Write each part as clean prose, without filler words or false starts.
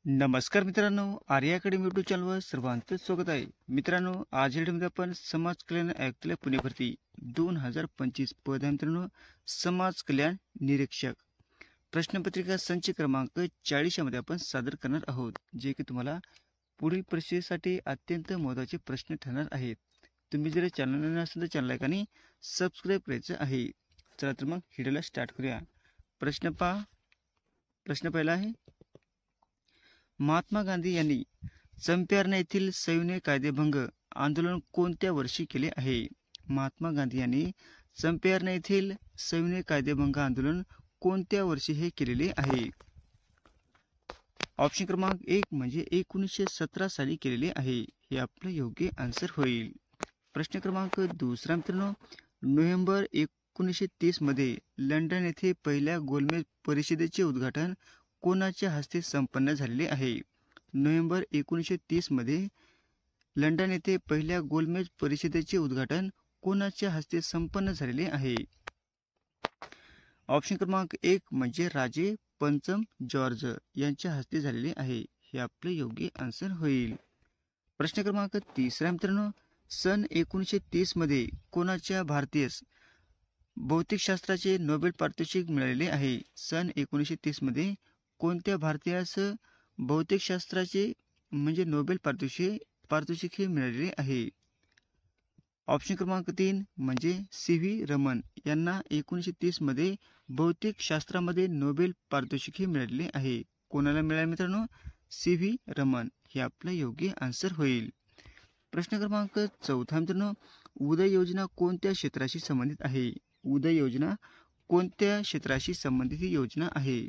नमस्कार मित्रांनो, Arya academy YouTube चॅनलवर सर्वांचं स्वागत आहे. मित्रांनो, आज या व्हिडिओमध्ये आपण समाज कल्याण आयुक्तालय पुणे भरती 2025 पद आहे मित्रांनो, समाज कल्याण निरीक्षक. प्रश्नपत्रिका संच क्रमांक 40 मध्ये आपण सादर करणार आहोत, जे की तुम्हाला पुढील परीक्षेसाठी अत्यंत महत्त्वाचे प्रश्न ठरणार आहेत. तुम्ही जर चॅनल नवीन असेल तर चॅनल आणि सबस्क्राईब करायचं आहे. चला तर मग व्हिडिओला स्टार्ट करूया. प्रश्न पहिला आहे, महात्मा गांधी यांनी चंपारण येथील सविनय कायदेभंग आंदोलन कोणत्या वर्षी केले आहे? महात्मा गांधी यांनी चंपारण येथील सविनय कायदेभंग आंदोलन कोणत्या वर्षी हे केलेले आहे? ऑप्शन क्रमांक 1 म्हणजे 1917 साली केलेले आहे. हे आपलं योग्य आन्सर होईल. प्रश्न क्रमांक 2 मित्रांनो, नोव्हेंबर 1930 मध्ये लंडन येथे पहिल्या गोलमेज परिषदेचे उद्घाटन कोणाच्या हस्ते संपन्न झालेले आहे? नोव्हेंबर 1930 मध्ये लंडन येथे पहिल्या गोलमेज परिषदेचे उद्घाटन कोणाच्या हस्ते संपन्न झालेले आहे? ऑप्शन क्रमांक 1 म्हणजे राजे पंचम जॉर्ज यांच्या हस्ते झालेले आहे. हे आपले योग्य आन्सर होईल. प्रश्न क्रमांक 3 मित्रांनो, सन 1930 मध्ये कोणाच्या भारतीय भौतिकशास्त्राचे नोबेल पारितोषिक मिळालेले आहे? सन 1930 मध्ये कोणत्या भारतीयास भौतिकशास्त्राचे म्हणजे नोबेल पारितोषिक हे मिळालेले आहे? ऑप्शन क्रमांक 3 म्हणजे सी.व्ही. रमन यांना 1930 मध्ये भौतिकशास्त्रामध्ये नोबेल पारितोषिक हे मिळालेले आहे. कोणाला मिळाले मित्रांनो? सी.व्ही. रमन. हे आपलं योग्य आन्सर होईल. प्रश्न क्रमांक 4 मित्रांनो, उदय योजना कोणत्या क्षेत्राशी संबंधित आहे? उदय योजना कोणत्या क्षेत्राशी संबंधित ही योजना आहे?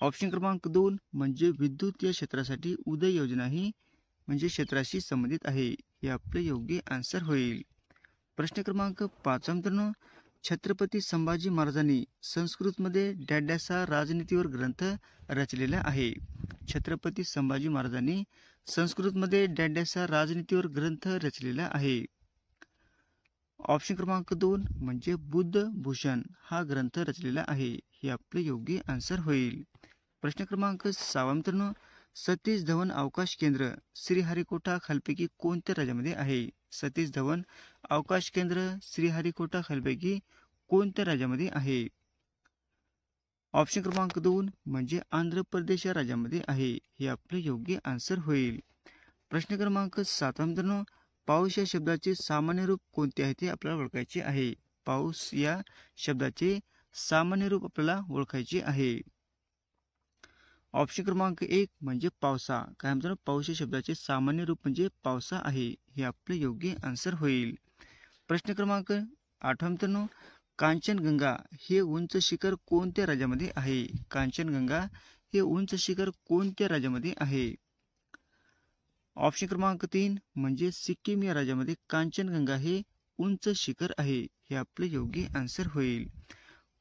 ऑप्शन क्रमांक 2 म्हणजे विद्युत या क्षेत्रासाठी उदय योजना ही म्हणजे क्षेत्राशी संबंधित आहे. हे आपले योग्य आन्सर होईल. प्रश्न क्रमांक 5 मित्रांनो, छत्रपती संभाजी महाराजांनी संस्कृतमध्ये डॅडॅसा राजनीतीवर ग्रंथ रचलेला आहे. छत्रपती संभाजी महाराजांनी संस्कृतमध्ये डॅडॅसा राजनीतीवर ग्रंथ रचलेला आहे. ऑप्शन क्रमांक 2 म्हणजे बुद्ध भूषण हा ग्रंथ रचलेला आहे. हे आपले योग्य आन्सर होईल. प्रश्न क्रमांक 6 मित्रांनो, सतीश धवन अवकाश केंद्र श्रीहरिकोटा खालपैकी कोणत्या राज्यामध्ये आहे? सतीश धवन अवकाश केंद्र श्रीहरिकोटा खालपैकी कोणत्या राज्यामध्ये आहे? ऑप्शन क्रमांक 2 म्हणजे आंध्र प्रदेश या राज्यामध्ये आहे. हे आपले योग्य आन्सर होईल. प्रश्न क्रमांक 7 मित्रांनो, पाऊस या शब्दाचे सामान्य रूप कोणते आहे ते आपल्याला ओळखायचे आहे. पाऊस या शब्दाचे सामान्य रूप आपल्याला ओळखायचे आहे. ऑप्शन क्रमांक 1 म्हणजे पावसा. काय म्हणतात? पाऊस या शब्दाचे सामान्य रूप म्हणजे पावसा आहे. हे आपले योग्य आन्सर होईल. प्रश्न क्रमांक 8 मित्रांनो, कांचनगंगा हे उंच शिखर कोणत्या राज्यामध्ये आहे? कांचनगंगा हे उंच शिखर कोणत्या राज्यामध्ये आहे? ऑप्शन क्रमांक 3 म्हणजे सिक्कीम या राज्यामध्ये कांचनगंगा हे उंच शिखर आहे. हे आपले योग्य आन्सर होईल.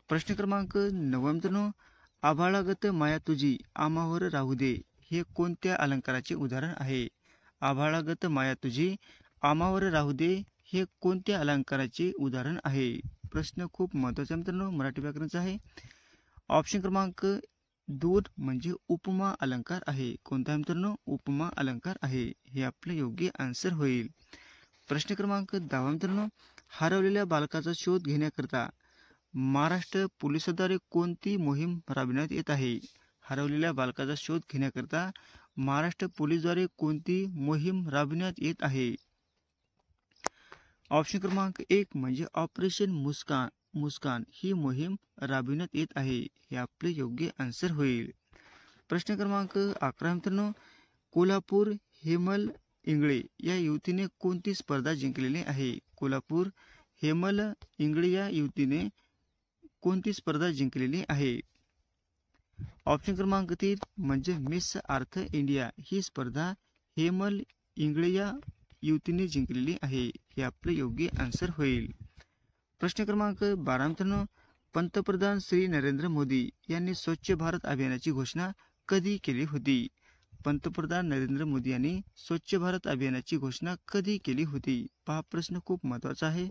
प्रश्न क्रमांक 9 मित्रांनो, आभाळागत माया तुझी आम्हावर राहू दे हे कोणत्या अलंकाराचे उदाहरण आहे? आभाळागत माया तुझी आम्हावर राहू दे हे कोणत्या अलंकाराचे उदाहरण आहे? प्रश्न खूप महत्त्वाचा मित्रांनो, मराठी व्याकरणाचा आहे. ऑप्शन क्रमांक 2 म्हणजे उपमा अलंकार आहे. कोणता मित्रांनो? उपमा अलंकार आहे. हे आपले योग्य आन्सर होईल. प्रश्न क्रमांक 10 मित्रांनो, हरवलेल्या बालकाचा शोध घेण्याकरता महाराष्ट्र पोलिसांद्वारे कोणती मोहीम राबविण्यात येत आहे? हरवलेल्या बालकाचा शोध घेण्याकरता महाराष्ट्र पोलीसद्वारे कोणती मोहीम राबविण्यात येत आहे? ऑप्शन क्रमांक 1 म्हणजे ऑपरेशन मुस्कान ही मोहीम राबविण्यात येत आहे. हे आपले योग्य आन्सर होईल. प्रश्न क्रमांक 11 मित्रांनो, कोल्हापूर हेमल इंगळे या युवतीने कोणती स्पर्धा जिंकलेली आहे? कोल्हापूर हेमल इंगळे या युवतीने कोणती स्पर्धा जिंकलेली आहे? ऑप्शन क्रमांक 3 म्हणजे मिस अर्थ इंडिया ही स्पर्धा हेमल इंगळे या युवतीने जिंकलेली आहे. हे आपले योग्य आन्सर होईल. प्रश्न क्रमांक 12 मित्रांनो, पंतप्रधान श्री नरेंद्र मोदी यांनी स्वच्छ भारत अभियानाची घोषणा कधी केली होती? पंतप्रधान नरेंद्र मोदी यांनी स्वच्छ भारत अभियानाची घोषणा कधी केली होती? पहा, प्रश्न खूप महत्त्वाचा आहे.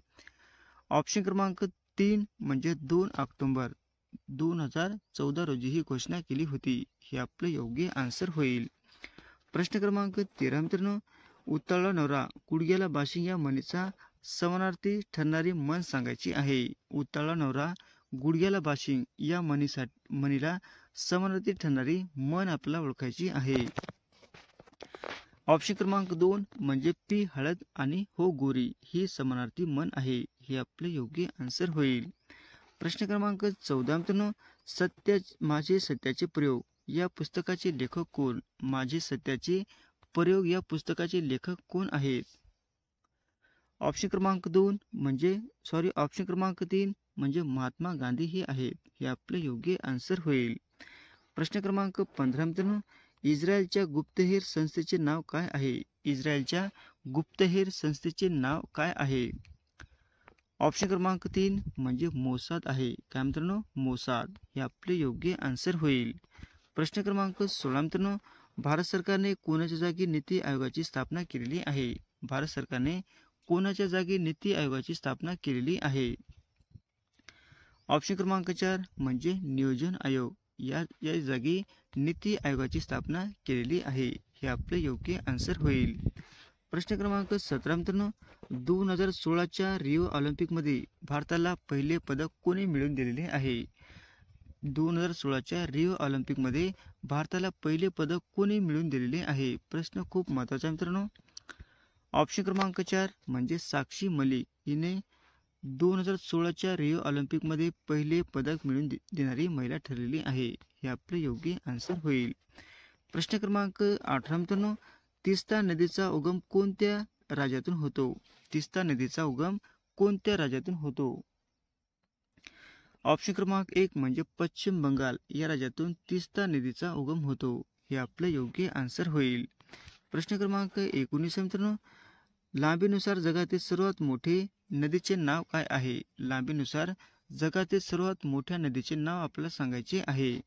ऑप्शन क्रमांक 3 म्हणजे 2 ऑक्टोबर 2014 रोजी ही घोषणा केली होती. हे आपलं योग्य आन्सर होईल. प्रश्न क्रमांक 13 मित्रांनो, उतावळा नवरा गुडघ्याला बाशिंग या म्हणीचा समानार्थी ठरणारी म्हण सांगायची आहे. उतावळा नवरा गुडघ्याला बाशिंग या म्हणीला समानार्थी ठरणारी म्हण आपल्याला ओळखायची आहे. ऑप्शन क्रमांक 2 म्हणजे पी हळद आणि हो गोरी ही समानार्थी म्हण आहे. हे आपले योग्य आन्सर होईल. प्रश्न क्रमांक 14 मित्रांनो, माझे सत्याचे प्रयोग या पुस्तकाचे लेखक कोण? माझे सत्याचे प्रयोग या पुस्तकाचे लेखक कोण आहेत? ऑप्शन क्रमांक 2 ऑप्शन क्रमांक 3 म्हणजे महात्मा गांधी हे आहेत. हे आपले योग्य आन्सर होईल. प्रश्न क्रमांक 15 मित्रांनो, इस्रायलच्या गुप्तहेर संस्थेचे नाव काय आहे? इस्रायलच्या गुप्तहेर संस्थेचे नाव काय आहे? ऑप्शन क्रमांक 3 म्हणजे मोसाद आहे. काय मित्रांनो? मोसाद. हे आपले योग्य आन्सर होईल. प्रश्न क्रमांक 16 मित्रांनो, भारत सरकारने कोणाच्या जागी नीती आयोगाची स्थापना केलेली आहे? भारत सरकारने कोणाच्या जागी नीती आयोगाची स्थापना केलेली आहे? ऑप्शन क्रमांक 4 म्हणजे नियोजन आयोग या जागी नीती आयोगाची स्थापना केलेली आहे. हे आपले योग्य आन्सर होईल. प्रश्न क्रमांक 17 मित्रांनो, 2016च्या रिओ ऑलिम्पिकमध्ये भारताला पहिले पदक कोणी मिळवून दिलेले आहे? 2016च्या रिओ ऑलिम्पिकमध्ये भारताला पहिले पदक कोणी मिळवून दिलेले आहे? प्रश्न खूप महत्त्वाचा मित्रांनो. ऑप्शन क्रमांक 4 म्हणजे साक्षी मलिक हिने 2016च्या रिओ ऑलिम्पिकमध्ये पहिले पदक मिळवून देणारी महिला ठरलेली आहे. हे आपले योग्य आन्सर होईल. प्रश्न क्रमांक 18 मित्रांनो, तीस्ता नदीचा उगम कोणत्या राज्यातून होतो? तीस्ता नदीचा उगम कोणत्या राज्यातून होतो? ऑप्शन क्रमांक 1 म्हणजे पश्चिम बंगाल या राज्यातून तीस्ता नदीचा उगम होतो. हे आपले योग्य आन्सर होईल. प्रश्न क्रमांक 19 मित्रांनो, लांबीनुसार जगातील सर्वात मोठे नदीचे नाव काय आहे? लांबीनुसार जगातील सर्वात मोठ्या नदीचे नाव आपल्याला सांगायचे आहे.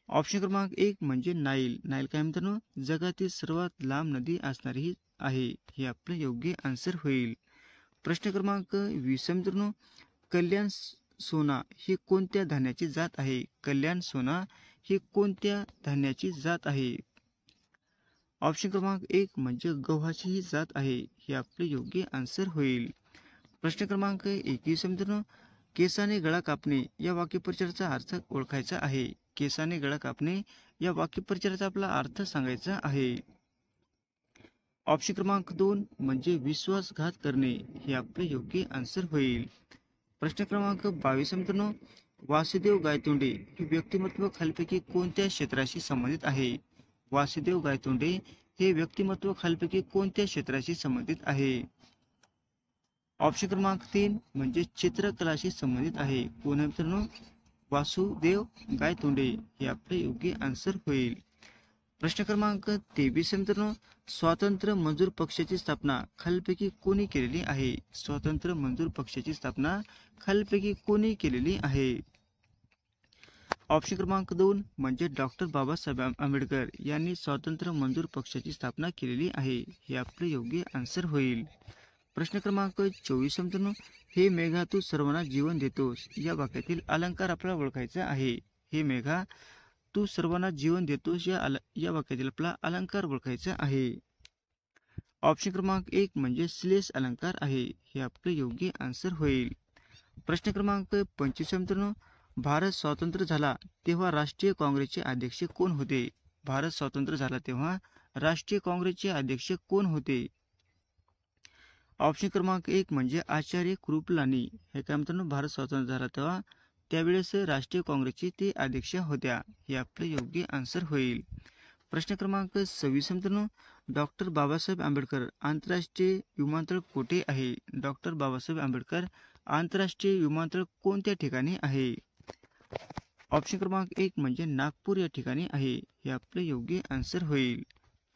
ऑप्शन क्रमांक 1 म्हणजे नाईल. नाईल काय मित्रांनो? जगातील सर्वात लांब नदी असणारी आहे. हे आपले योग्य आन्सर होईल. प्रश्न क्रमांक 20 मित्रांनो, कल्याण सोना ही कोणत्या धान्याची जात आहे? कल्याण सोना ही कोणत्या धान्याची जात आहे? ऑप्शन क्रमांक 1 म्हणजे गव्हाची ही जात आहे. हे आपले योग्य आन्सर होईल. प्रश्न क्रमांक 21 मित्रांनो, केसाने गळा कापणे या वाक्यप्रचाराचा अर्थ ओळखायचा आहे. केसाने गळा कापणे या वाक्यप्रचाराचा आपला अर्थ सांगायचा आहे. ऑप्शन क्रमांक 2 म्हणजे विश्वासघात करणे. हे आपले योग्य आन्सर होईल. प्रश्न क्रमांक 22 मित्रांनो, वासुदेव गायतोंडे हे व्यक्तिमत्व खालीलपैकी कोणत्या क्षेत्राशी संबंधित आहे? वासुदेव गायतोंडे हे व्यक्तिमत्व खालीलपैकी कोणत्या क्षेत्राशी संबंधित आहे? ऑप्शन क्रमांक 3 म्हणजे चित्रकलाशी संबंधित आहे. कोण मित्रांनो? वासुदेव गायतोंडे. हे आपले योग्य आन्सर होईल. प्रश्न क्रमांक 23 मित्रांनो, स्वातंत्र्य मजूर पक्षाची स्थापना खालीलपैकी कोणी केलेली आहे? स्वातंत्र्य मजूर पक्षाची स्थापना खालीलपैकी कोणी केलेली आहे? ऑप्शन क्रमांक 2 म्हणजे डॉक्टर बाबासाहेब आंबेडकर यांनी स्वातंत्र्य मजूर पक्षाची स्थापना केलेली आहे. हे आपले योग्य आन्सर होईल. प्रश्न क्रमांक 24 मित्रांनो, हे मेघा तू सर्वांना जीवन देतोस या वाक्यातील अलंकार आपल्याला ओळखायचा आहे. हे मेघा तू सर्वांना जीवन देतोस या वाक्यातील आपला अलंकार ओळखायचा आहे. ऑप्शन क्रमांक 1 म्हणजे श्लेष अलंकार आहे. हे आपले योग्य आन्सर होईल. प्रश्न क्रमांक 25 मित्रांनो, भारत स्वतंत्र झाला तेव्हा राष्ट्रीय काँग्रेसचे अध्यक्ष कोण होते? भारत स्वतंत्र झाला तेव्हा राष्ट्रीय काँग्रेसचे अध्यक्ष कोण होते? ऑप्शन क्रमांक 1 म्हणजे आचार्य कृपलानी. हे काय मित्रांनो? भारत स्वतंत्र झाला तेव्हा त्यावेळेस राष्ट्रीय काँग्रेसचे ते अध्यक्ष होत्या. हे आपले योग्य आन्सर होईल. प्रश्न क्रमांक 26 मित्रांनो, डॉक्टर बाबासाहेब आंबेडकर आंतरराष्ट्रीय विमानतळ कुठे आहे? डॉक्टर बाबासाहेब आंबेडकर आंतरराष्ट्रीय विमानतळ कोणत्या ठिकाणी आहे? ऑप्शन क्रमांक 1 म्हणजे नागपूर या ठिकाणी आहे. हे आपले योग्य आन्सर होईल.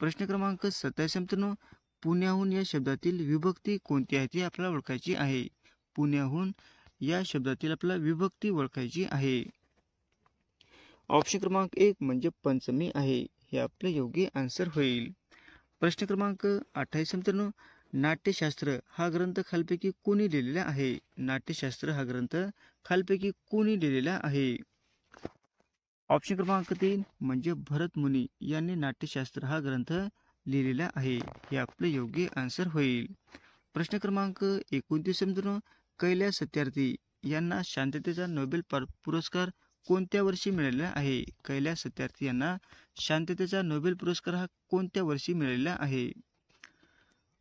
प्रश्न क्रमांक 27 मित्रांनो, पुण्याहून या शब्दातील विभक्ती कोणती आहे ती आपल्याला ओळखायची आहे. पुण्याहून या शब्दातील आपल्याला विभक्ती ओळखायची आहे. ऑप्शन क्रमांक 1 म्हणजे पंचमी आहे. हे आपले योग्य आन्सर होईल. प्रश्न क्रमांक 28 मित्रांनो, नाट्यशास्त्र हा ग्रंथ खालीलपैकी कोणी लिहिलेला आहे? नाट्यशास्त्र हा ग्रंथ खालपैकी कोणी लिहिलेला आहे? ऑप्शन क्रमांक 3 म्हणजे भरत मुनी यांनी नाट्यशास्त्र हा ग्रंथ लिहिलेला आहे. हे आपले योग्य आन्सर होईल. प्रश्न क्रमांक 29 मित्रांनो, कैलास सत्यार्थी यांना शांततेचा नोबेल पुरस्कार कोणत्या वर्षी मिळालेला आहे? कैलास सत्यार्थी यांना शांततेचा नोबेल पुरस्कार हा कोणत्या वर्षी मिळालेला आहे?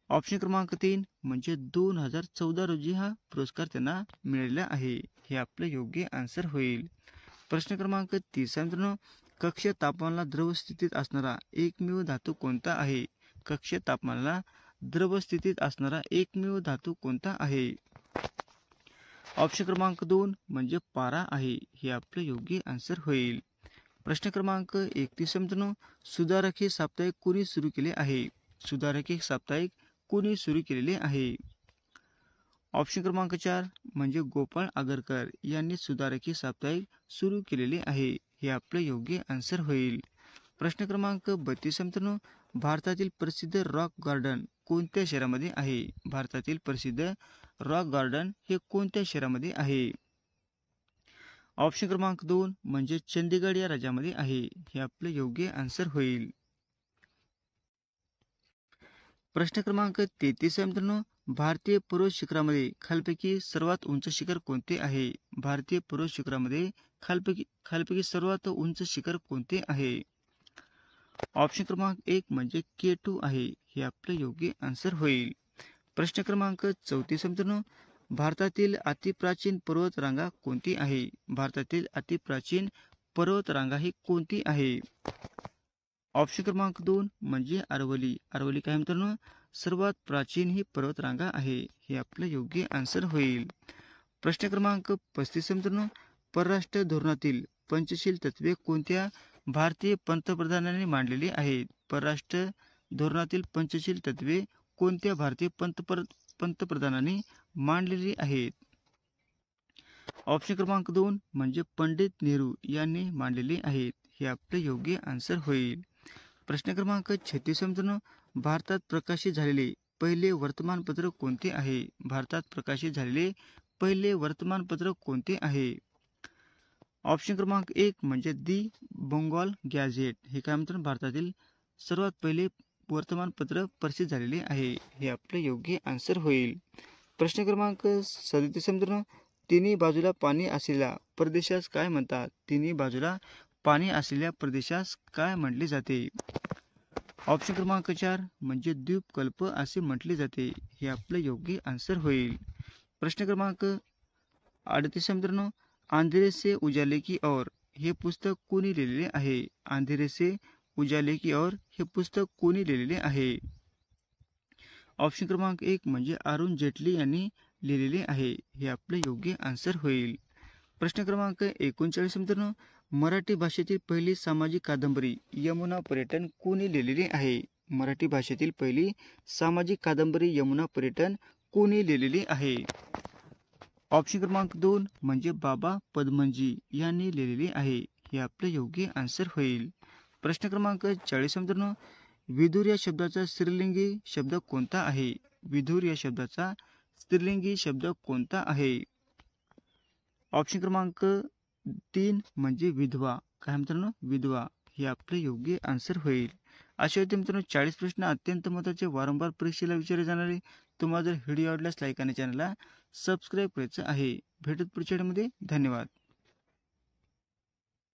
ऑप्शन क्रमांक 3 म्हणजे 2014 रोजी हा पुरस्कार त्यांना मिळालेला आहे. हे आपलं योग्य आन्सर होईल. प्रश्न क्रमांक 30 मित्रांनो, कक्ष तापमानाला द्रव स्थितीत असणारा एकमेव धातू कोणता आहे? कक्ष तापमानाला द्रव स्थितीत असणारा एकमेव धातू कोणता आहे? ऑप्शन क्रमांक 2 म्हणजे पारा आहे. हे आपलं योग्य आन्सर होईल. प्रश्न क्रमांक 31 मित्रांनो, सुधारक हे साप्ताहिक कोणी सुरू केले आहे? सुधारक हे साप्ताहिक कोणी सुरू केलेले आहे? ऑप्शन क्रमांक 4 म्हणजे गोपाळ आगरकर यांनी सुधारक हे साप्ताहिक सुरू केलेले आहे. हे आपलं योग्य आन्सर होईल. प्रश्न क्रमांक 32 मित्रांनो, भारतातील प्रसिद्ध रॉक गार्डन कोणत्या शहरामध्ये आहे? भारतातील प्रसिद्ध रॉक गार्डन हे कोणत्या शहरामध्ये आहे? ऑप्शन क्रमांक 2 म्हणजे चंदीगड या राज्यामध्ये आहे. हे आपलं योग्य आन्सर होईल. प्रश्न क्रमांक 33 मित्रांनो, भारतीय पर्वत शिखरामध्ये खालपैकी सर्वात उंच शिखर कोणते आहे? भारतीय पर्वत शिखरामध्ये खालपैकी सर्वात उंच शिखर कोणते आहे? ऑप्शन क्रमांक 1 म्हणजे K2 आहे. हे आपलं योग्य आन्सर होईल. प्रश्न क्रमांक 34 मित्रांनो, भारतातील अतिप्राचीन पर्वत रांगा कोणती आहे? भारतातील अतिप्राचीन पर्वत रांगा ही कोणती आहे? ऑप्शन क्रमांक 2 म्हणजे अरवली. अरवली काय मित्रांनो? सर्वात प्राचीन ही पर्वतरांगा आहे. हे आपलं योग्य आन्सर होईल. प्रश्न क्रमांक 35 मित्रांनो, परराष्ट्र धोरणातील पंचशील तत्वे कोणत्या भारतीय पंतप्रधानांनी मांडलेली आहेत? परराष्ट्र धोरणातील पंचशील तत्वे कोणत्या भारतीय पंतप्रधानांनी मांडलेली आहेत? ऑप्शन क्रमांक 2 म्हणजे पंडित नेहरू यांनी मांडलेली आहेत. हे आपलं योग्य आन्सर होईल. प्रश्न क्रमांक 36 मित्रांनो, भारतात प्रकाशित झालेले पहिले वर्तमानपत्र कोणते आहे? भारतात प्रकाशित झालेले पहिले वर्तमानपत्र कोणते आहे? ऑप्शन क्रमांक 1 म्हणजे दी बंगाल गॅझेट. हे काय मित्रांनो? भारतातील सर्वात पहिले वर्तमानपत्र प्रसिद्ध झालेले आहे. हे आपले योग्य आन्सर होईल. प्रश्न क्रमांक 37 मित्रांनो, तिन्ही बाजूला पाणी असलेल्या प्रदेशास काय म्हणतात? तिन्ही बाजूला पाणी असलेल्या प्रदेशास काय म्हटले जाते? ऑप्शन क्रमांक 4 म्हणजे द्वीपकल्प असे म्हटले जाते. हे आपलं योग्य आन्सर होईल. प्रश्न क्रमांक 38 मित्रांनो, अंधेरे से उजाले की ओर हे पुस्तक कोणी लिहिलेले आहे? अंधेरे से उजाले की ओर हे पुस्तक कोणी लिहिलेले आहे? ऑप्शन क्रमांक 1 म्हणजे अरुण जेटली यांनी लिहिलेले आहे. हे आपले योग्य आन्सर होईल. प्रश्न क्रमांक 39 मित्रांनो, मराठी भाषेतील पहिली सामाजिक कादंबरी यमुना पर्यटन कोणी लिहिलेली आहे? मराठी भाषेतील पहिली सामाजिक कादंबरी यमुना पर्यटन कोणी लिहिलेली आहे? ऑप्शन क्रमांक 2 म्हणजे बाबा पद्मनजी यांनी लिहिलेली आहे. हे आपले योग्य आन्सर होईल. प्रश्न क्रमांक 40 मित्रांनो, विदूर या शब्दाचा स्त्रीलिंगी शब्द कोणता आहे? विदूर या शब्दाचा स्त्रीलिंगी शब्द कोणता आहे? ऑप्शन क्रमांक 3 म्हणजे विधवा. काय मित्रांनो? विधवा. हे आपले योग्य आन्सर होईल. अशा होते मित्रांनो 40 प्रश्न अत्यंत महत्त्वाचे वारंवार परीक्षेला विचारले जाणारे. तुम्हाला जर व्हिडिओ आवडल्यास लाईक आणि चॅनलला सबस्क्राईब करायचं आहे. भेटत पुढच्या व्हिडिओमध्ये. धन्यवाद.